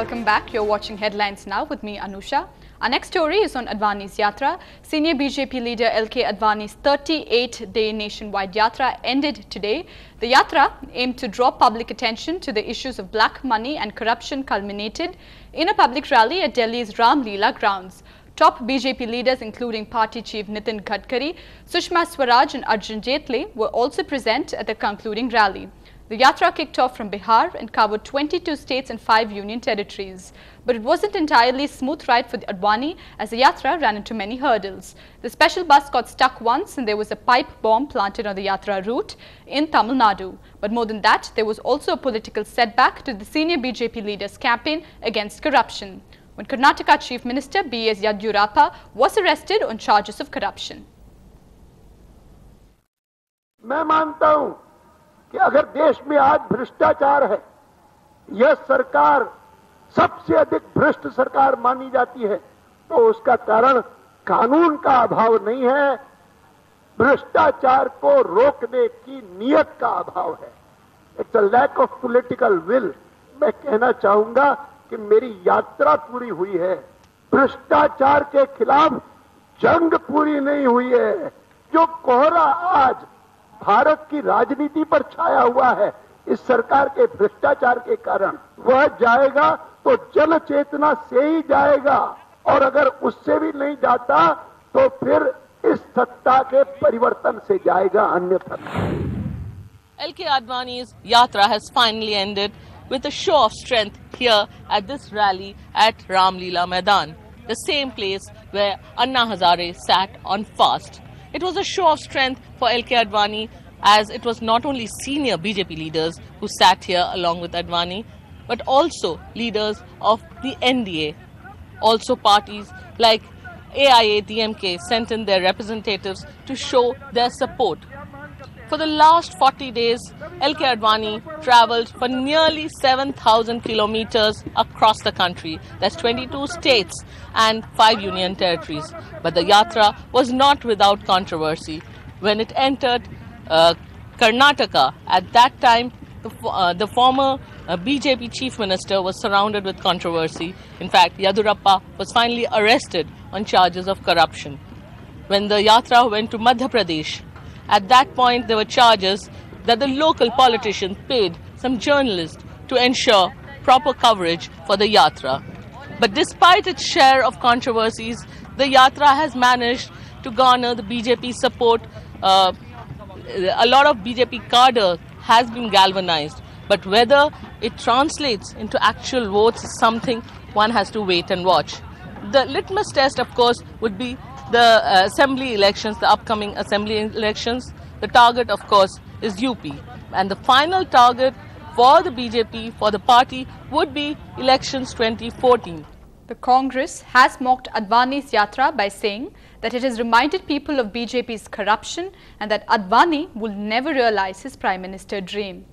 Welcome back. You're watching Headlines Now with me, Anusha. Our next story is on Advani's Yatra. Senior BJP leader LK Advani's 38-day nationwide Yatra ended today. The Yatra aimed to draw public attention to the issues of black money and corruption culminated in a public rally at Delhi's Ram Leela grounds. Top BJP leaders including party chief Nitin Gadkari, Sushma Swaraj and Arjun Jaitley were also present at the concluding rally. The Yatra kicked off from Bihar and covered 22 states and 5 union territories. But it wasn't entirely a smooth ride for Advani as the Yatra ran into many hurdles. The special bus got stuck once and there was a pipe bomb planted on the Yatra route in Tamil Nadu. But more than that, there was also a political setback to the senior BJP leader's campaign against corruption, when Karnataka Chief Minister B.S. Yadurappa was arrested on charges of corruption. मैं मानता हूं कि अगर देश में आज भ्रष्टाचार है, यह सरकार सबसे अधिक भ्रष्ट सरकार मानी जाती है, तो उसका कारण कानून का अभाव नहीं है, भ्रष्टाचार को रोकने की नीयत का अभाव है. It's a lack of political will. मैं कहना चाहूंगा कि मेरी यात्रा पूरी हुई है, भ्रष्टाचार के खिलाफ जंग पूरी नहीं हुई है. जो कोहरा आज भारत की राजनीति पर छाया हुआ है इस सरकार के भ्रष्टाचार के कारण, वह जाएगा तो जन चेतना से ही जाएगा, और अगर उससे भी नहीं जाता तो फिर इस सत्ता के परिवर्तन से जाएगा, अन्यथा. LK Advani's Yatra has finally ended with a show of strength here at this rally at Ram Leela Maidan, the same place where Anna Hazare sat on fast. It was a show of strength for LK Advani, as it was not only senior BJP leaders who sat here along with Advani, but also leaders of the NDA. Also parties like AIADMK sent in their representatives to show their support. For the last 40 days, LK Advani travelled for nearly 7,000 kilometers across the country. That's 22 states and 5 union territories. But the Yatra was not without controversy. When it entered Karnataka, at that time, the former BJP chief minister was surrounded with controversy. In fact, Yadurappa was finally arrested on charges of corruption. When the Yatra went to Madhya Pradesh, at that point there were charges that the local politician paid some journalists to ensure proper coverage for the Yatra. But despite its share of controversies, the Yatra has managed to garner the BJP support. A lot of BJP cadre has been galvanized, but whether it translates into actual votes is something one has to wait and watch. The litmus test, of course, would be the assembly elections, the upcoming assembly elections. The target, of course, is UP. And the final target for the BJP, for the party, would be elections 2014. The Congress has mocked Advani's Yatra by saying that it has reminded people of BJP's corruption and that Advani will never realize his Prime Minister dream.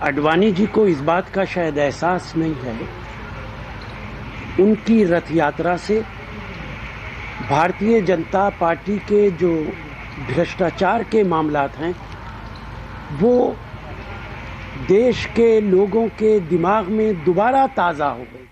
Advani ji को इस बात का शायद एहसास नहीं है, उनकी रथ यात्रा से भारतीय जनता पार्टी के जो भ्रष्टाचार के मामलात हैं वो देश के लोगों के दिमाग में दोबारा ताज़ा हो गए.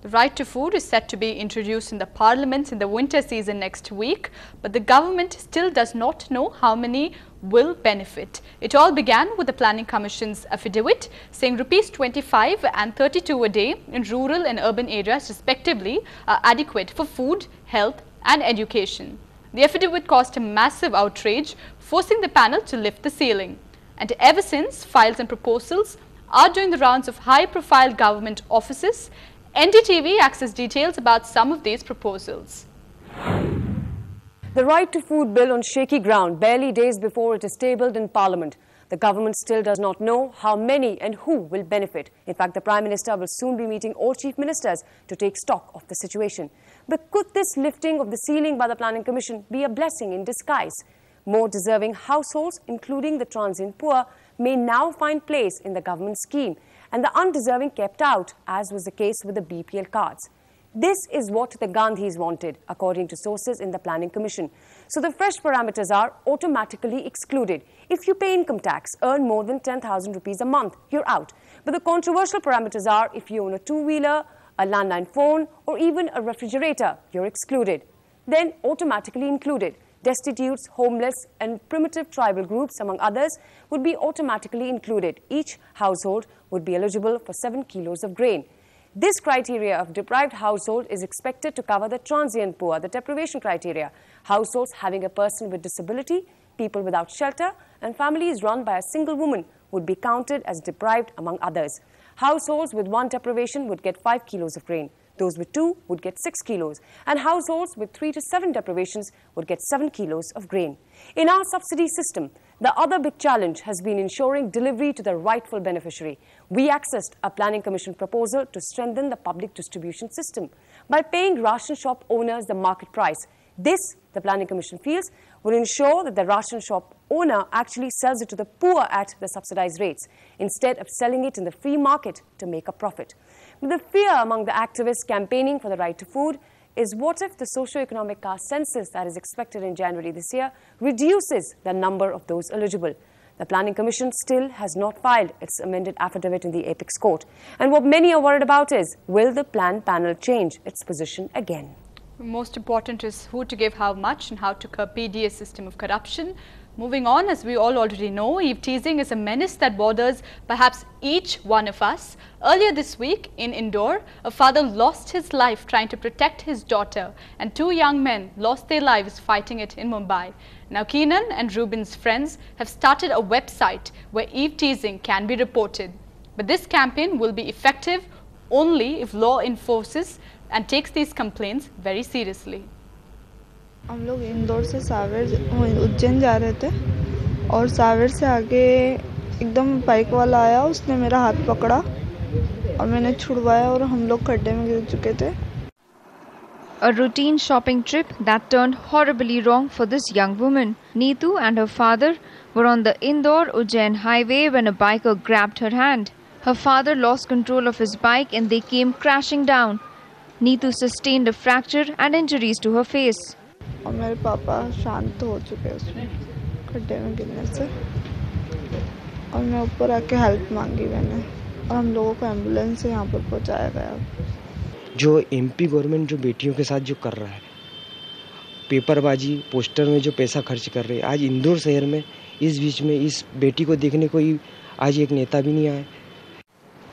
The right to food is set to be introduced in the parliaments in the winter season next week, but the government still does not know how many will benefit. It all began with the Planning Commission's affidavit saying rupees 25 and 32 a day in rural and urban areas respectively are adequate for food, health and education. The affidavit caused a massive outrage, forcing the panel to lift the ceiling. And ever since, files and proposals are doing the rounds of high-profile government offices. NDTV accessed details about some of these proposals. The right to food bill on shaky ground barely days before it is tabled in Parliament. The government still does not know how many and who will benefit. In fact, the Prime Minister will soon be meeting all chief ministers to take stock of the situation. But could this lifting of the ceiling by the Planning Commission be a blessing in disguise? More deserving households, including the transient poor, may now find place in the government scheme, and the undeserving kept out, as was the case with the BPL cards. This is what the Gandhis wanted, according to sources in the Planning Commission. So the fresh parameters are automatically excluded. If you pay income tax, earn more than 10,000 rupees a month, you're out. But the controversial parameters are if you own a two-wheeler, a landline phone, or even a refrigerator, you're excluded. Then automatically included. Destitutes, homeless, and primitive tribal groups, among others, would be automatically included. Each household would be eligible for 7 kilos of grain. This criteria of deprived household is expected to cover the transient poor, the deprivation criteria, households having a person with disability, people without shelter, and families run by a single woman would be counted as deprived, among others. Households with 1 deprivation would get 5 kilos of grain. Those with 2 would get 6 kilos, and households with 3 to 7 deprivations would get 7 kilos of grain. In our subsidy system, the other big challenge has been ensuring delivery to the rightful beneficiary. We accessed a Planning Commission proposal to strengthen the public distribution system by paying ration shop owners the market price. This, the Planning Commission feels, will ensure that the ration shop owner actually sells it to the poor at the subsidized rates, instead of selling it in the free market to make a profit. The fear among the activists campaigning for the right to food is what if the socio-economic caste census that is expected in January this year reduces the number of those eligible. The Planning Commission still has not filed its amended affidavit in the Apex Court. And what many are worried about is, will the Plan panel change its position again? Most important is who to give how much and how to curb PDA's system of corruption. Moving on, as we all already know, eve teasing is a menace that borders perhaps each one of us. Earlier this week in Indore, a father lost his life trying to protect his daughter, and 2 young men lost their lives fighting it in Mumbai. Now, Keenan and Ruben's friends have started a website where eve teasing can be reported. But this campaign will be effective only if law enforces and takes these complaints very seriously. हम लोग इंदौर से सावेर उज्जैन जा रहे थे और सावेर से आगे एकदम बाइक वाला आया, उसने मेरा हाथ पकड़ा और मैंने छुड़वाया और हम लोग खड्डे में गिर चुके थे. A routine shopping trip that turned horribly wrong for this young woman. Neetu and her father were on the Indore-Ujjain highway when a biker grabbed her hand. Her father lost control of his bike and they came crashing down. Neetu sustained a fracture and injuries to her face. और मेरे पापा शांत हो चुके उसमें खड्डे में गिरने से और मैं ऊपर आके हेल्प मांगी मैंने और हम लोगों को एम्बुलेंस से यहाँ पर पहुँचाया गया. जो एमपी गवर्नमेंट जो बेटियों के साथ जो कर रहा है, पेपरबाजी पोस्टर में जो पैसा खर्च कर रहे हैं, आज इंदौर शहर में इस बीच में इस बेटी को देखने कोई आज एक नेता भी नहीं आया.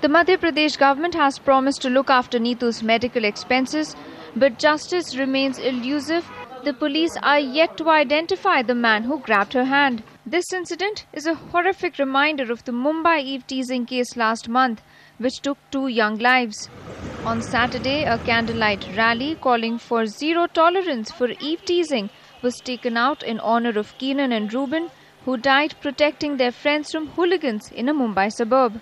The Madhya Pradesh government has promised to look after Neetu's medical expenses, but justice remains elusive. The police are yet to identify the man who grabbed her hand. This incident is a horrific reminder of the Mumbai eve teasing case last month, which took 2 young lives. On Saturday, a candlelight rally calling for zero tolerance for eve teasing was taken out in honor of Keenan and Ruben, who died protecting their friends from hooligans in a Mumbai suburb.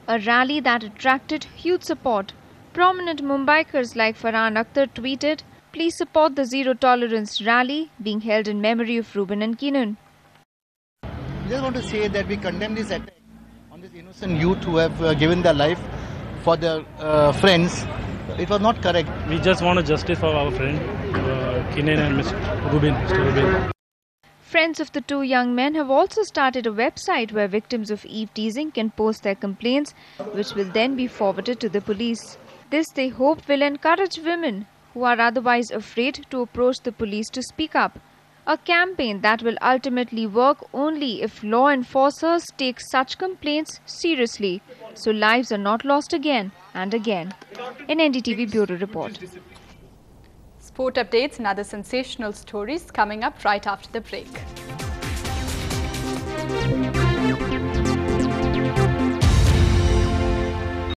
A rally that attracted huge support. Prominent Mumbaikars like Farhan Akhtar tweeted, "Please support the Zero Tolerance rally being held in memory of Ruben and Keenan." We just want to say that we condemn this attack on these innocent youth who have given their life for their friends. It was not correct. We just want justice for our friend Keenan and Mr. Ruben. Friends of the 2 young men have also started a website where victims of eve teasing can post their complaints, which will then be forwarded to the police. This, they hope, will encourage women who are otherwise afraid to approach the police to speak up. A campaign that will ultimately work only if law enforcers take such complaints seriously, so lives are not lost again and again. An NDTV Bureau Report. Sport updates and other sensational stories coming up right after the break.